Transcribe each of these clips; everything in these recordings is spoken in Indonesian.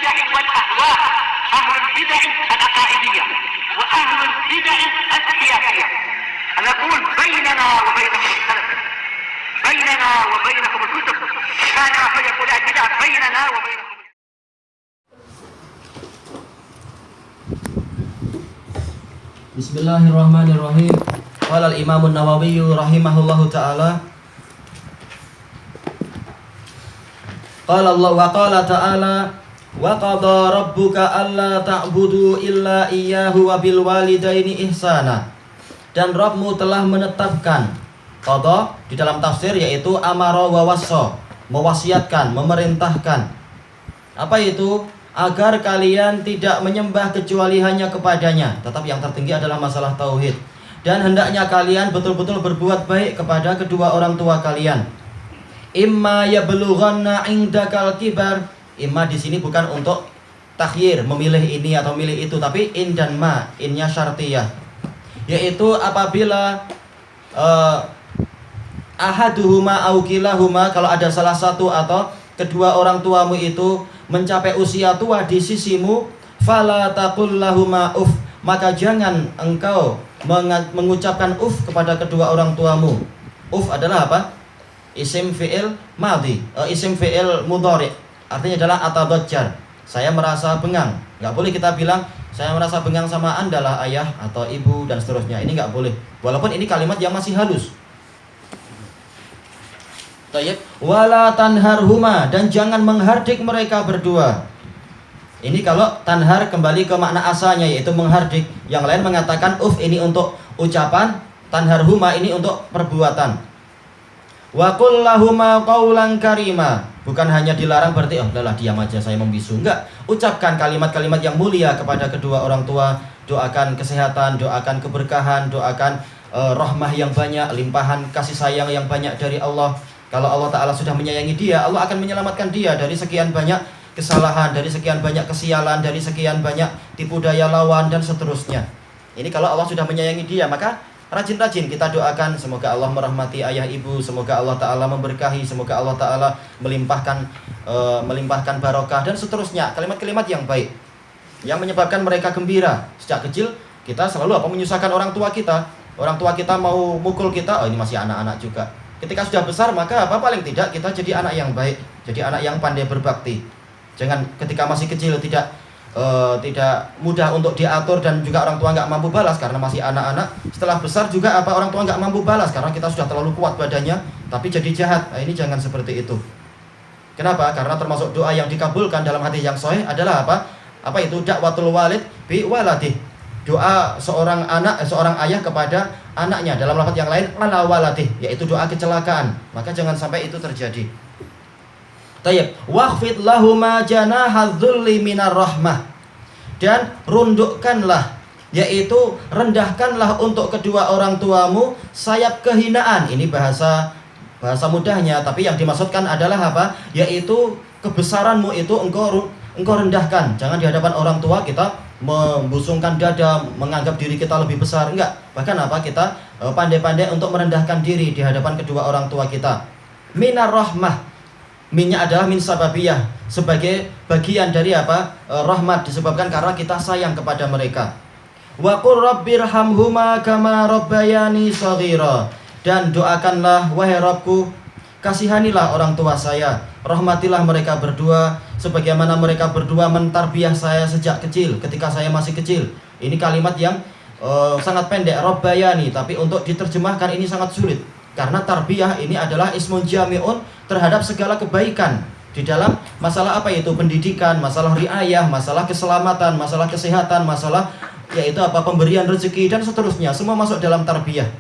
البدع والأهواء، أهل البدع العقائدية وأهل البدع السياسية. نقول بيننا وبينكم السلف، بيننا وبينكم الكتب، كان فيقول البدع بيننا وبينكم. Bismillahirrahmanirrahim. Qala al-Imam an-Nawawi rahimahullahu ta'ala. Qala Allah wa qala ta'ala wa qada rabbuka alla ta'budu illa iyyahu wa bil walidaini ihsana. Dan Rabbmu telah menetapkan, qada di dalam tafsir yaitu amara wa wassa, mewasiatkan, memerintahkan. Apa itu? Agar kalian tidak menyembah kecuali hanya kepadanya. Tetap yang tertinggi adalah masalah tauhid. Dan hendaknya kalian betul-betul berbuat baik kepada kedua orang tua kalian. Imma yablughanna indakal kibar. Imma di sini bukan untuk takhyir, memilih ini atau milih itu, tapi in dan ma, innya syartiyah. Yaitu apabila ahaduhuma au kilahuma, kalau ada salah satu atau kedua orang tuamu itu mencapai usia tua di sisimu, fala taqul lahuma uf, maka jangan engkau mengucapkan uf kepada kedua orang tuamu. Uf adalah apa? Isim fi'il madhi, isim fi'il mudhari. Artinya adalah atadajjar. Saya merasa bengang. Enggak boleh kita bilang saya merasa bengang sama Anda lah ayah atau ibu dan seterusnya. Ini enggak boleh. Walaupun ini kalimat yang masih halus. Tayyib, wala tanharhuma, dan jangan menghardik mereka berdua. Ini kalau tanhar kembali ke makna asalnya yaitu menghardik. Yang lain mengatakan uf ini untuk ucapan, tanharhuma ini untuk perbuatan. Wa qul lahuma qaulan karima. Bukan hanya dilarang berarti oh udahlah diam aja saya membisu. Enggak, ucapkan kalimat-kalimat yang mulia kepada kedua orang tua. Doakan kesehatan, doakan keberkahan, doakan rahmah yang banyak, limpahan kasih sayang yang banyak dari Allah. Kalau Allah Ta'ala sudah menyayangi dia, Allah akan menyelamatkan dia dari sekian banyak kesalahan, dari sekian banyak kesialan, dari sekian banyak tipu daya lawan, dan seterusnya. Ini kalau Allah sudah menyayangi dia, maka rajin-rajin kita doakan, semoga Allah merahmati ayah ibu, semoga Allah Ta'ala memberkahi, semoga Allah Ta'ala melimpahkan barokah, dan seterusnya. Kalimat-kalimat yang baik, yang menyebabkan mereka gembira. Sejak kecil, kita selalu menyusahkan orang tua kita. Orang tua kita mau mukul kita, oh ini masih anak-anak juga. Ketika sudah besar maka paling tidak kita jadi anak yang baik, jadi anak yang pandai berbakti. Jangan ketika masih kecil tidak mudah untuk diatur dan juga orang tua nggak mampu balas karena masih anak-anak. Setelah besar juga orang tua nggak mampu balas karena kita sudah terlalu kuat badannya, tapi jadi jahat. Nah, ini jangan seperti itu. Kenapa? Karena termasuk doa yang dikabulkan dalam hadis yang sahih adalah apa? Apa itu? Da'watul walid bi waladih. Doa seorang ayah kepada anaknya, dalam lafaz yang lain ala waladih, yaitu doa kecelakaan. Maka jangan sampai itu terjadi. Tayyib, waqfid lahuma janahadzulli minar rahmah. Dan rundukkanlah, yaitu rendahkanlah untuk kedua orang tuamu sayap kehinaan. Ini bahasa mudahnya, tapi yang dimaksudkan adalah apa? Yaitu kebesaranmu itu engkau rendahkan. Jangan di hadapan orang tua kita membusungkan dada, menganggap diri kita lebih besar. Enggak. Bahkan apa? Kita pandai-pandai untuk merendahkan diri di hadapan kedua orang tua kita. Minar rahmah. Minnya adalah min sababiyah, sebagai bagian dari apa? Rahmat, disebabkan karena kita sayang kepada mereka. Wa qur rabbirhamhuma kama rabbayani shaghira. Dan doakanlah wahai Rabbku, kasihanilah orang tua saya, rahmatilah mereka berdua sebagaimana mereka berdua mentarbiyah saya sejak kecil, ketika saya masih kecil. Ini kalimat yang sangat pendek, rabbayani, tapi untuk diterjemahkan ini sangat sulit. Karena tarbiyah ini adalah ismun jami'un terhadap segala kebaikan. Di dalam masalah apa itu? Pendidikan, masalah riayah, masalah keselamatan, masalah kesehatan, masalah yaitu apa? Pemberian rezeki dan seterusnya. Semua masuk dalam tarbiyah.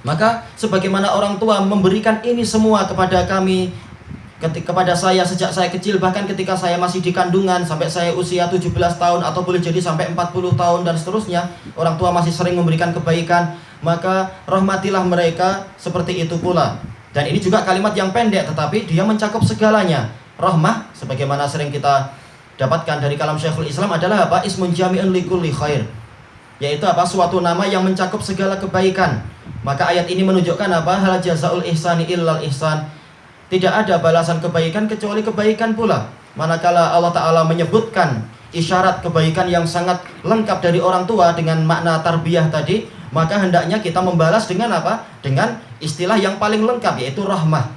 Maka sebagaimana orang tua memberikan ini semua kepada kami, kepada saya sejak saya kecil, bahkan ketika saya masih di kandungan sampai saya usia 17 tahun atau boleh jadi sampai 40 tahun dan seterusnya, orang tua masih sering memberikan kebaikan, maka rahmatilah mereka seperti itu pula. Dan ini juga kalimat yang pendek tetapi dia mencakup segalanya. Rahmah sebagaimana sering kita dapatkan dari kalam Syekhul Islam adalah apa? Ismun jami'un likulli khair. Yaitu apa? Suatu nama yang mencakup segala kebaikan. Maka ayat ini menunjukkan apa? Hal jazaul ihsani illal ihsan. Tidak ada balasan kebaikan kecuali kebaikan pula. manakala Allah Ta'ala menyebutkan isyarat kebaikan yang sangat lengkap dari orang tua dengan makna tarbiyah tadi, maka hendaknya kita membalas dengan apa? Dengan istilah yang paling lengkap, yaitu rahmah.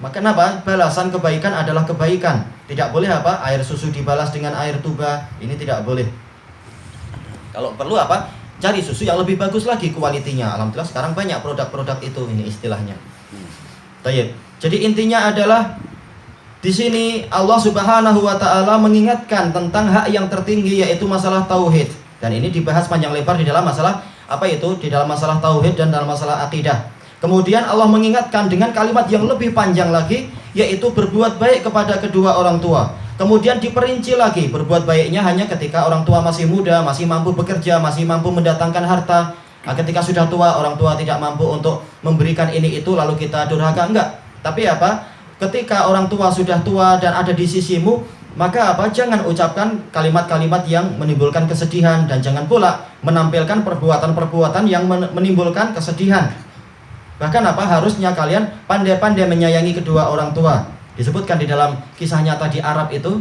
Maka apa? Balasan kebaikan adalah kebaikan. Tidak boleh apa? Air susu dibalas dengan air tuba. Ini tidak boleh. Kalau perlu apa? Cari susu yang lebih bagus lagi kualitinya. Alhamdulillah sekarang banyak produk-produk itu, ini istilahnya. Tayyib. Jadi intinya adalah di sini Allah Subhanahu wa taala mengingatkan tentang hak yang tertinggi, yaitu masalah tauhid. Dan ini dibahas panjang lebar di dalam masalah apa itu? Di dalam masalah tauhid dan dalam masalah akidah. Kemudian Allah mengingatkan dengan kalimat yang lebih panjang lagi, yaitu berbuat baik kepada kedua orang tua. Kemudian diperinci lagi, berbuat baiknya hanya ketika orang tua masih muda, masih mampu bekerja, masih mampu mendatangkan harta. Nah, ketika sudah tua, orang tua tidak mampu untuk memberikan ini itu, lalu kita durhaka, enggak. Tapi apa? Ketika orang tua sudah tua dan ada di sisimu, maka apa? Jangan ucapkan kalimat-kalimat yang menimbulkan kesedihan, dan jangan pula menampilkan perbuatan-perbuatan yang menimbulkan kesedihan. Bahkan apa? Harusnya kalian pandai-pandai menyayangi kedua orang tua. Disebutkan di dalam kisah nyata di Arab itu,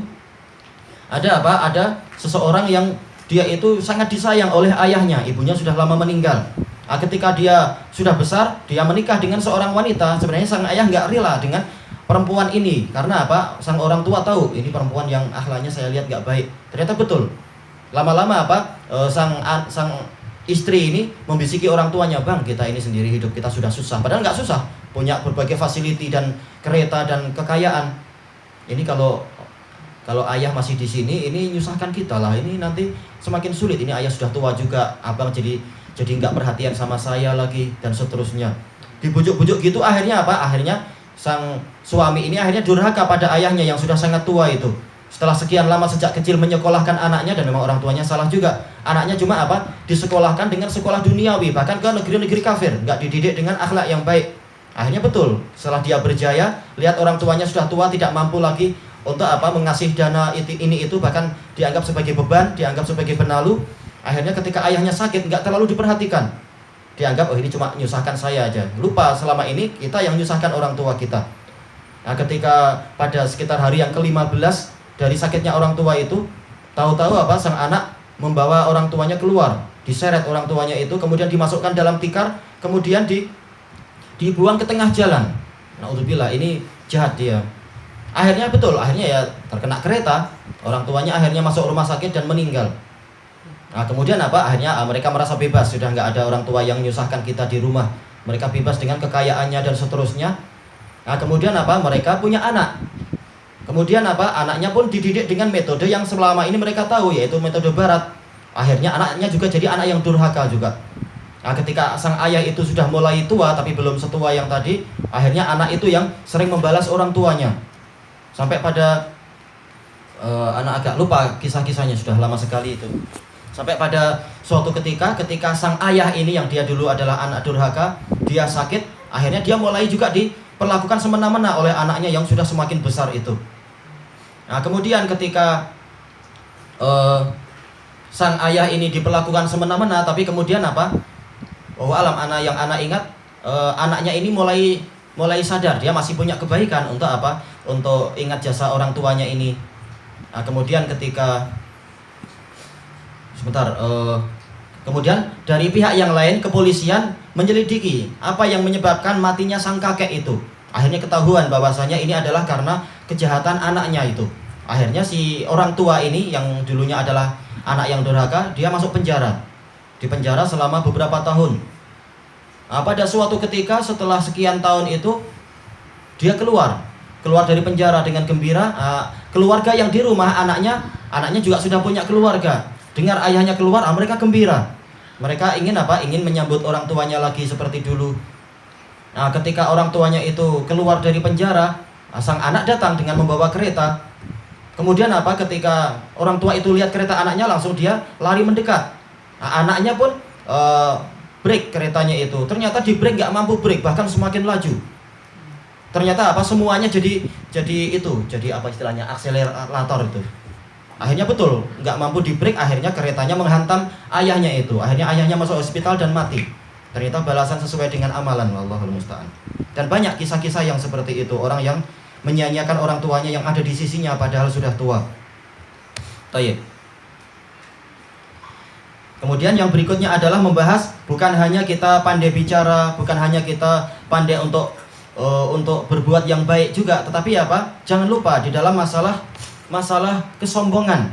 ada apa? Ada seseorang yang dia itu sangat disayang oleh ayahnya, ibunya sudah lama meninggal. Nah, ketika dia sudah besar, dia menikah dengan seorang wanita. Sebenarnya sang ayah nggak rela dengan perempuan ini, karena apa? Sang orang tua tahu ini perempuan yang akhlaknya saya lihat nggak baik. Ternyata betul. Lama-lama apa? Sang istri ini membisiki orang tuanya, bang, kita ini sendiri hidup kita sudah susah. Padahal nggak susah, punya berbagai fasiliti dan kereta dan kekayaan. Ini kalau ayah masih di sini, ini nyusahkan kita lah. Ini nanti semakin sulit. Ini ayah sudah tua juga, abang jadi nggak perhatian sama saya lagi, dan seterusnya. Dibujuk-bujuk gitu, akhirnya apa? Akhirnya sang suami ini akhirnya durhaka pada ayahnya yang sudah sangat tua itu. Setelah sekian lama sejak kecil menyekolahkan anaknya, dan memang orang tuanya salah juga. Anaknya cuma apa? Disekolahkan dengan sekolah duniawi, bahkan ke negeri-negeri kafir, nggak dididik dengan akhlak yang baik. Akhirnya betul, setelah dia berjaya, lihat orang tuanya sudah tua, tidak mampu lagi untuk apa? Mengasih dana ini itu, bahkan dianggap sebagai beban, dianggap sebagai penalu. Akhirnya ketika ayahnya sakit, nggak terlalu diperhatikan. Dianggap, oh ini cuma menyusahkan saya aja. Lupa selama ini kita yang menyusahkan orang tua kita. Nah, ketika pada sekitar hari yang ke-15 dari sakitnya orang tua itu, tahu-tahu apa? Sang anak membawa orang tuanya keluar, diseret orang tuanya itu, kemudian dimasukkan dalam tikar, kemudian dibuang ke tengah jalan. Naudzubillah, ini jahat dia. Akhirnya betul, akhirnya ya terkena kereta, orang tuanya akhirnya masuk rumah sakit dan meninggal. Nah, kemudian apa? Akhirnya mereka merasa bebas, sudah nggak ada orang tua yang menyusahkan kita di rumah. Mereka bebas dengan kekayaannya dan seterusnya. Nah, kemudian apa? Mereka punya anak. Kemudian apa? Anaknya pun dididik dengan metode yang selama ini mereka tahu, yaitu metode barat. Akhirnya anaknya juga jadi anak yang durhaka juga. Nah, ketika sang ayah itu sudah mulai tua tapi belum setua yang tadi, akhirnya anak itu yang sering membalas orang tuanya. Sampai pada anak agak lupa kisah-kisahnya, sudah lama sekali itu. Sampai pada suatu ketika sang ayah ini yang dia dulu adalah anak durhaka, dia sakit, akhirnya dia mulai juga diperlakukan semena-mena oleh anaknya yang sudah semakin besar itu. Nah, kemudian ketika sang ayah ini diperlakukan semena-mena, tapi kemudian apa? Oh alam, anak ingat, anaknya ini mulai sadar dia masih punya kebaikan untuk apa? Untuk ingat jasa orang tuanya ini. Nah, kemudian kemudian dari pihak yang lain, kepolisian menyelidiki apa yang menyebabkan matinya sang kakek itu. Akhirnya ketahuan bahwasanya ini adalah karena kejahatan anaknya itu. Akhirnya si orang tua ini yang dulunya adalah anak yang durhaka, dia masuk penjara. Di penjara selama beberapa tahun. Nah, pada suatu ketika setelah sekian tahun itu, dia keluar dari penjara dengan gembira. Keluarga yang di rumah, anaknya juga sudah punya keluarga. Dengar ayahnya keluar, mereka gembira. Mereka ingin apa? Ingin menyambut orang tuanya lagi seperti dulu. Nah, ketika orang tuanya itu keluar dari penjara, sang anak datang dengan membawa kereta. Kemudian apa? Ketika orang tua itu lihat kereta anaknya, langsung dia lari mendekat. Nah, anaknya pun break keretanya itu. Ternyata di break nggak mampu break, bahkan semakin laju. Ternyata apa? Semuanya jadi apa istilahnya? Akselerator itu. Akhirnya betul, nggak mampu di break, akhirnya keretanya menghantam ayahnya itu. Akhirnya ayahnya masuk hospital dan mati. Ternyata balasan sesuai dengan amalan, wallahul musta'an. Dan banyak kisah-kisah yang seperti itu, orang yang menyia-nyiakan orang tuanya yang ada di sisinya padahal sudah tua. Tayyib. Kemudian yang berikutnya adalah membahas bukan hanya kita pandai bicara, bukan hanya kita pandai untuk berbuat yang baik juga, tetapi apa? Jangan lupa di dalam masalah kesombongan.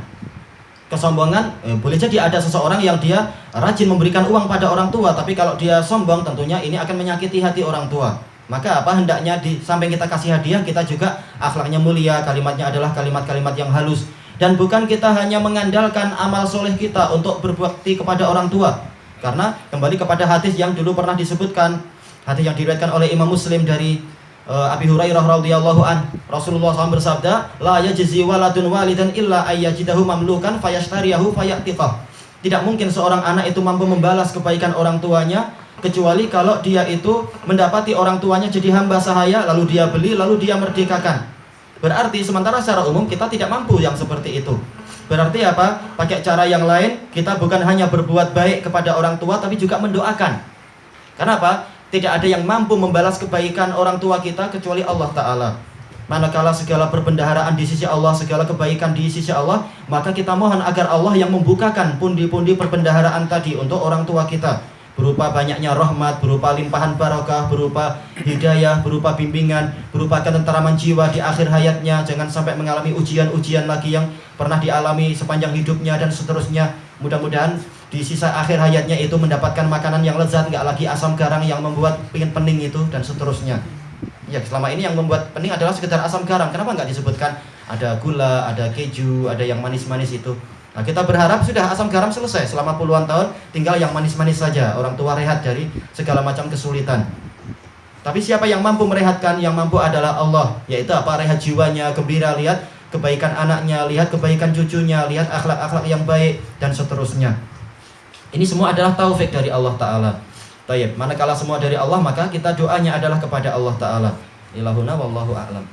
Kesombongan, boleh jadi ada seseorang yang dia rajin memberikan uang pada orang tua, tapi kalau dia sombong tentunya ini akan menyakiti hati orang tua. Maka apa hendaknya di samping kita kasih hadiah, kita juga akhlaknya mulia, kalimatnya adalah kalimat-kalimat yang halus. Dan bukan kita hanya mengandalkan amal soleh kita untuk berbakti kepada orang tua. Karena kembali kepada hadis yang dulu pernah disebutkan, hadis yang diriwayatkan oleh Imam Muslim dari Abi Hurairah radhiyallahu an, Rasulullah SAW bersabda, la yajzi waladun walidan illa ayyajidahu mamlukan fayashtariyahu fayatiqah. Tidak mungkin seorang anak itu mampu membalas kebaikan orang tuanya kecuali kalau dia itu mendapati orang tuanya jadi hamba sahaya, lalu dia beli, lalu dia merdekakan. Berarti sementara secara umum kita tidak mampu yang seperti itu. Berarti apa? Pakai cara yang lain, kita bukan hanya berbuat baik kepada orang tua, tapi juga mendoakan. Kenapa? Tidak ada yang mampu membalas kebaikan orang tua kita kecuali Allah Ta'ala. Manakala segala perbendaharaan di sisi Allah, segala kebaikan di sisi Allah, maka kita mohon agar Allah yang membukakan pundi-pundi perbendaharaan tadi untuk orang tua kita, berupa banyaknya rahmat, berupa limpahan barakah, berupa hidayah, berupa bimbingan, berupa ketenteraman jiwa di akhir hayatnya. Jangan sampai mengalami ujian-ujian lagi yang pernah dialami sepanjang hidupnya dan seterusnya. Mudah-mudahan di sisa akhir hayatnya itu mendapatkan makanan yang lezat, nggak lagi asam garang yang membuat pingin pening itu dan seterusnya. Ya, selama ini yang membuat pening adalah sekedar asam garam. Kenapa nggak disebutkan ada gula, ada keju, ada yang manis-manis itu? Nah, kita berharap sudah asam garam selesai selama puluhan tahun, tinggal yang manis-manis saja. Orang tua rehat dari segala macam kesulitan. Tapi siapa yang mampu merehatkan? Yang mampu adalah Allah. Yaitu apa? Rehat jiwanya, gembira, lihat kebaikan anaknya, lihat kebaikan cucunya, lihat akhlak-akhlak yang baik, dan seterusnya. Ini semua adalah taufik dari Allah Ta'ala. Tayyib. Manakala semua dari Allah, maka kita doanya adalah kepada Allah Ta'ala. Ilahuna wallahu a'lam.